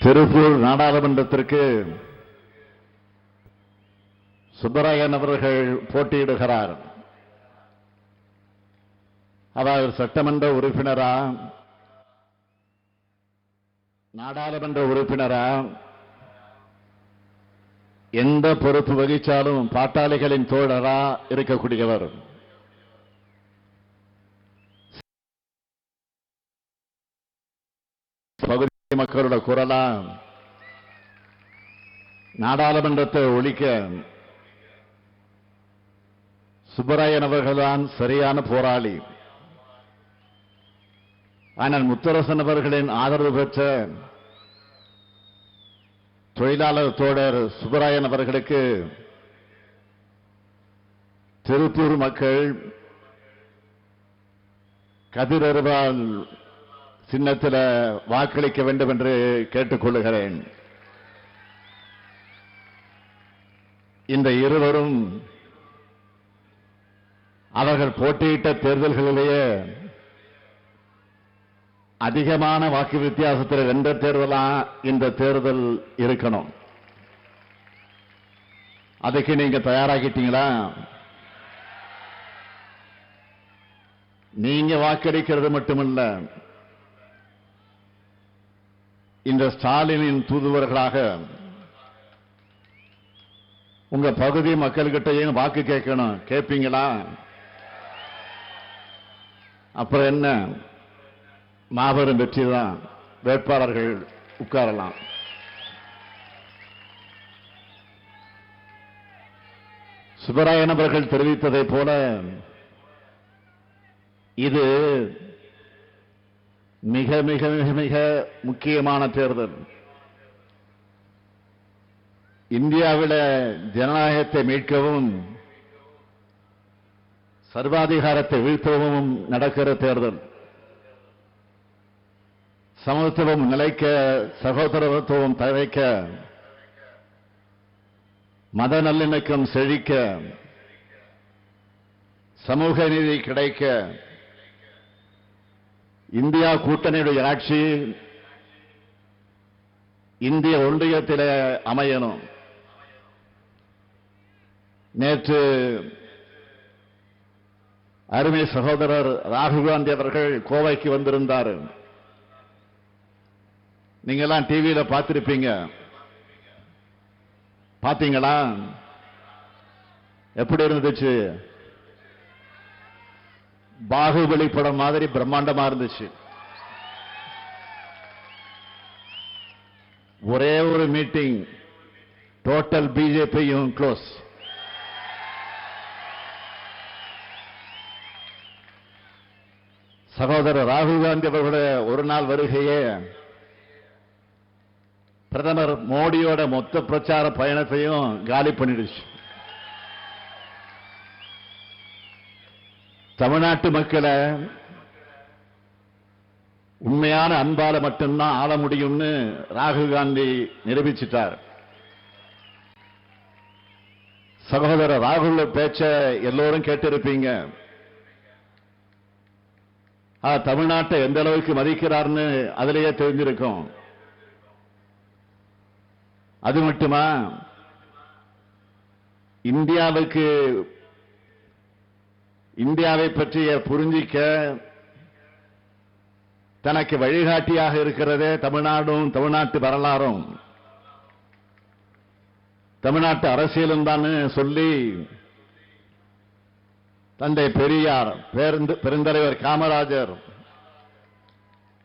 திருப்பூர் நாடாளுமன்றத்திற்கு சுப்பராயன் அவர்கள் போட்டியிடுகிறார். அவர் சட்டமன்ற உறுப்பினரா, நாடாளுமன்ற உறுப்பினரா, எந்த பொறுப்பு வகிச்சாலும் பாட்டாளிகளின் தோழரா இருக்கக்கூடியவர். பகுதி மக்களோட குரலா, நாடாளுமன்றத்தை ஒழிக்க சுப்பராயன் அவர்கள்தான் சரியான போராளி. ஆனால் முத்தரசன் அவர்களின் ஆதரவு பெற்ற தொழிலாளர் தோழர் சுப்பராயன் அவர்களுக்கு திருப்பூர் மக்கள் கதிரறிவால் சின்னத்தில் வாக்களிக்க வேண்டும் என்று கேட்டுக்கொள்கிறேன். இந்த இருவரும் அவர்கள் போட்டியிட்ட தேர்தல்களிலேயே அதிகமான வாக்கு வித்தியாசத்தில் வென்ற தேர்தலா இந்த தேர்தல் இருக்கணும். அதுக்கு நீங்க தயாராகிட்டீங்களா? நீங்க வாக்களிக்கிறது மட்டுமல்ல, இந்த ஸ்டாலினின் தூதுவர்களாக உங்க பகுதி மக்கள்கிட்டையும் வாக்கு கேட்கணும். கேட்பீங்களா? அப்புறம் என்ன, மாபெரும் வெற்றி தான். வேட்பாளர்கள் உட்காரலாம். சுப்பராயன் அவர்கள் தெரிவித்ததை போல இது மிக மிக மிக மிக முக்கியமான தேர்தல். இந்தியாவில் ஜனநாயகத்தை மீட்கவும் சர்வாதிகாரத்தை வீழ்த்தவும் நடக்கிற தேர்தல். சமத்துவம் நிலைக்க, சகோதரத்துவம் தழைக்க, மத நல்லிணக்கம் செழிக்க, சமூக நீதி கிடைக்க, இந்தியா கூட்டணியுடைய ஆட்சி இந்திய ஒன்றியத்தில் அமையணும். நேற்று அருமை சகோதரர் ராகுல் காந்தி அவர்கள் கோவைக்கு வந்திருந்தார். நீங்க எல்லாம் டிவியில பார்த்திருப்பீங்க. பாத்தீங்களா? எப்படி இருந்துச்சு? பாகுபலி படம் மாதிரி பிரம்மாண்டமா இருந்துச்சு. ஒரே ஒரு மீட்டிங், டோட்டல் பிஜேபியும் க்ளோஸ். சகோதரர் ராகுல் காந்தி அவர்களுடைய ஒரு நாள் வருகையே பிரதமர் மோடியோட மொத்த பிரச்சார பயணத்தையும் காலி பண்ணிடுச்சு. தமிழ்நாட்டு மக்களை உண்மையான அன்பால மட்டும்தான் ஆள முடியும்னு ராகுல் காந்தி நிரூபிச்சிட்டார். சகோதரர் ராகுல் பேச்ச எல்லோரும் கேட்டிருப்பீங்க. தமிழ்நாட்டை எந்த அளவுக்கு மதிக்கிறார்னு அதிலேயே தெரிஞ்சிருக்கும். அது மட்டுமா, இந்தியாவை பற்றிய புரிஞ்சிக்க தனக்கு வழிகாட்டியாக இருக்கிறதே தமிழ்நாடும், தமிழ்நாட்டு வரலாறும், தமிழ்நாட்டு அரசியலும் தான் சொல்லி தந்தை பெரியார், பெருந்தலைவர் காமராஜர்,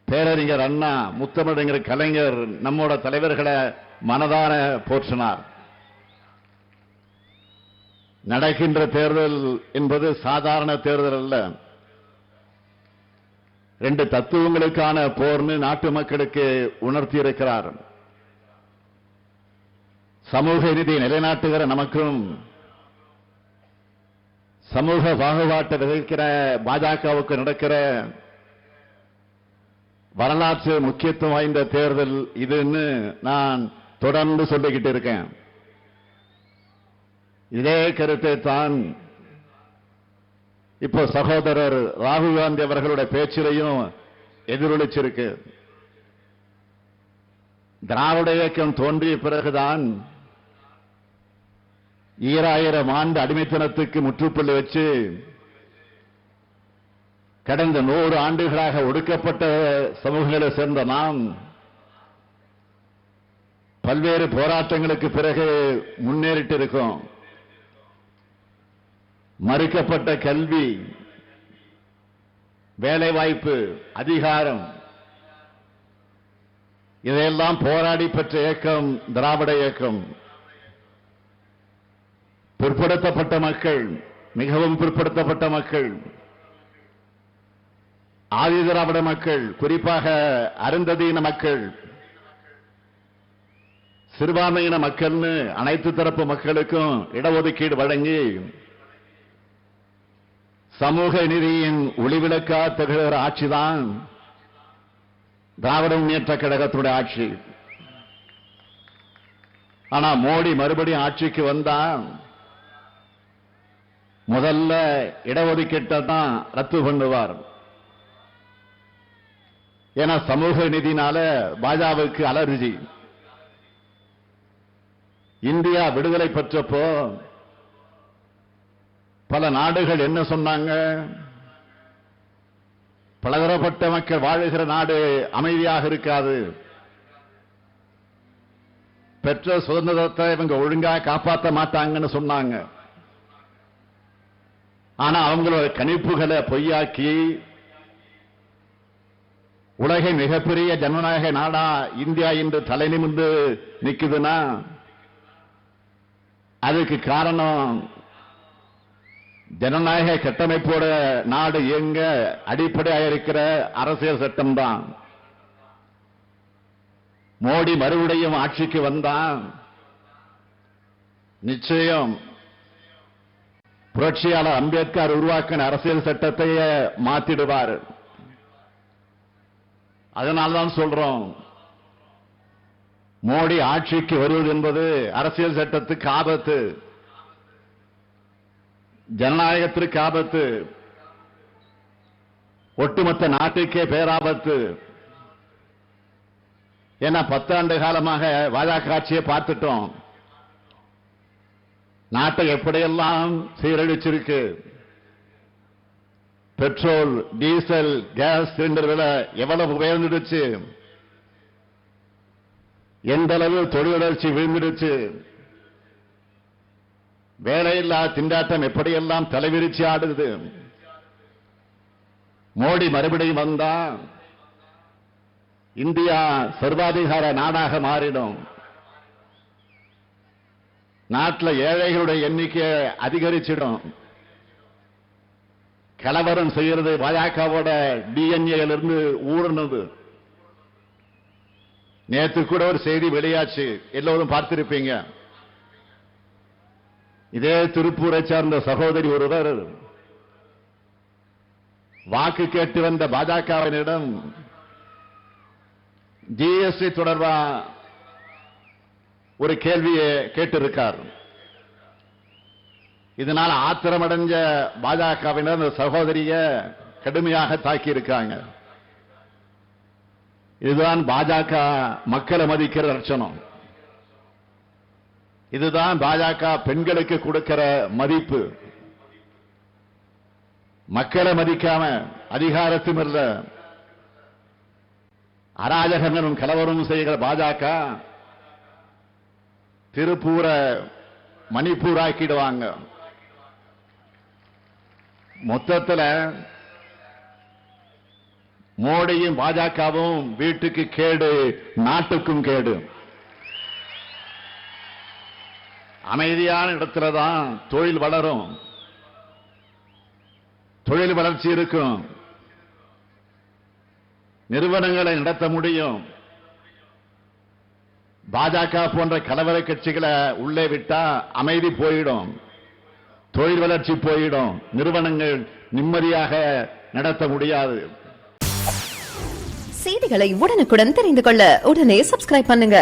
பேரறிஞர் அண்ணா, முத்தமிழறிஞர் கலைஞர், நம்மோட தலைவர்களை மனதார போற்றினார். நடக்கின்ற தேர்தல் என்பது சாதாரண தேர்தல் அல்ல. ரெண்டு தத்துவங்களுக்கான போர்னு நாட்டு மக்களுக்கு உணர்த்தி இருக்கிறார். சமூக நீதி நிலைநாட்டுகிற நமக்கும், சமூக பாகுபாட்டை விதைக்கிற பாஜகவுக்கு நடக்கிற வரலாற்று முக்கியத்துவம் வாய்ந்த தேர்தல் இதுன்னு நான் தொடர்ந்து சொல்லிக்கிட்டு இருக்கேன். இதே கருத்தை தான் இப்போ சகோதரர் ராகுல் காந்தி அவர்களுடைய பேச்சிலையும் எதிரொலிச்சிருக்கு. திராவிட இயக்கம் தோன்றிய பிறகுதான் 2000 ஆண்டு அடிமைத்தனத்துக்கு முற்றுப்புள்ளி வச்சு கடந்த 100 ஆண்டுகளாக ஒடுக்கப்பட்ட சமூகங்களை சேர்ந்த நாம் பல்வேறு போராட்டங்களுக்கு பிறகு முன்னேறிட்டு இருக்கோம். மறுக்கப்பட்ட கல்வி, வேலைவாய்ப்பு, அதிகாரம், இதையெல்லாம் போராடி பெற்ற இயக்கம் திராவிட இயக்கம். பிற்படுத்தப்பட்ட மக்கள், மிகவும் பிற்படுத்தப்பட்ட மக்கள், ஆதி திராவிட மக்கள், குறிப்பாக அருந்ததியின மக்கள், சிறுபான்மையின மக்கள்னு அனைத்து தரப்பு மக்களுக்கும் இடஒதுக்கீடு வழங்கி சமூக நீதியின் ஒளிவிளக்கா திகழ்கிற ஆட்சிதான் திராவிட முன்னேற்ற கழகத்துடைய ஆட்சி. ஆனா மோடி மறுபடியும் ஆட்சிக்கு வந்தா முதல்ல இடஒதுக்கீட்டை தான் ரத்து பண்ணுவார். ஏன்னா சமூக நீதினால பாஜகவுக்கு அலர்ஜி. இந்தியா விடுதலை பெற்றப்போ பல நாடுகள் என்ன சொன்னாங்க? பலதரப்பட்ட மக்கள் வாழுகிற நாடு அமைதியாக இருக்காது, பெற்ற சுதந்திரத்தை இவங்க ஒழுங்கா காப்பாற்ற மாட்டாங்கன்னு சொன்னாங்க. ஆனா அவங்களோட கணிப்புகளை பொய்யாக்கி உலகை மிகப்பெரிய ஜனநாயக நாடா இந்தியா இன்று தலை நிமிர்ந்து நிக்குதுன்னா அதுக்கு காரணம் ஜனநாயக கட்டமைப்போட நாடு இயங்க அடிப்படையாக இருக்கிற அரசியல் சட்டம் தான். மோடி மறுபடியும் ஆட்சிக்கு வந்தா நிச்சயம் புரட்சியாளர் அம்பேத்கர் உருவாக்கின அரசியல் சட்டத்தையே மாத்திடுவார். அதனால்தான் சொல்றோம், மோடி ஆட்சிக்கு வருவது என்பது அரசியல் சட்டத்துக்கு ஆபத்து, ஜனநாயகத்திற்கு ஆபத்து, ஒட்டுமொத்த நாட்டுக்கே பேராபத்து. ஏன்னா 10 ஆண்டு காலமாக பாஜக ஆட்சியை பார்த்துட்டோம். நாட்டை எப்படியெல்லாம் சீரழிச்சிருக்கு. பெட்ரோல், டீசல், கேஸ் சிலிண்டர் விலை எவ்வளவு உயர்ந்துடுச்சு, எந்த அளவு தொழில் வளர்ச்சி விழுந்துடுச்சு, வேலையில்லா திண்டாட்டம் எப்படியெல்லாம் தலைவிரிச்சு ஆடுது. மோடி மறுபடியும் வந்தா இந்தியா சர்வாதிகார நாடாக மாறிடும். நாட்டில் ஏழைகளுடைய எண்ணிக்கை அதிகரிச்சிடும். கலவரம் செய்யறது பாஜகவோட டிஎன்ஏலிருந்து ஊடுனது. நேற்று கூட ஒரு செய்தி வெளியாச்சு, எல்லோரும் பார்த்திருப்பீங்க. இதே திருப்பூரை சார்ந்த சகோதரி ஒருவர் வாக்கு கேட்டு வந்த பாஜகவினரிடம் ஜிஎஸ்டி தொடர்பா ஒரு கேள்வியை கேட்டிருக்கார். இதனால் ஆத்திரமடைஞ்ச பாஜகவினர் அந்த சகோதரிய கடுமையாக தாக்கியிருக்காங்க. இதுதான் பாஜக மக்களை மதிக்கிற லட்சணம். இதுதான் பாஜக பெண்களுக்கு கொடுக்கிற மதிப்பு. மக்களை மதிக்காம அதிகாரத்தும் இல்ல, அராஜகங்களும் கலவரம் செய்கிற பாஜக திருப்பூர மணிப்பூர் ஆக்கிடுவாங்க. மொத்தத்தில் மோடியும் பாஜகவும் வீட்டுக்கு கேடு, நாட்டுக்கும் கேடு. அமைதியான இடத்துல தான் தொழில் வளரும், தொழில் வளர்ச்சி இருக்கும், நிறுவனங்களை நடத்த முடியும். பாஜக போன்ற கலவர கட்சிகளை உள்ளே விட்டா அமைதி போயிடும், தொழில் வளர்ச்சி போயிடும், நிறுவனங்கள் நிம்மதியாக நடத்த முடியாது. செய்திகளை உடனுக்குடன் தெரிந்து கொள்ள உடனே சப்ஸ்கிரைப் பண்ணுங்க.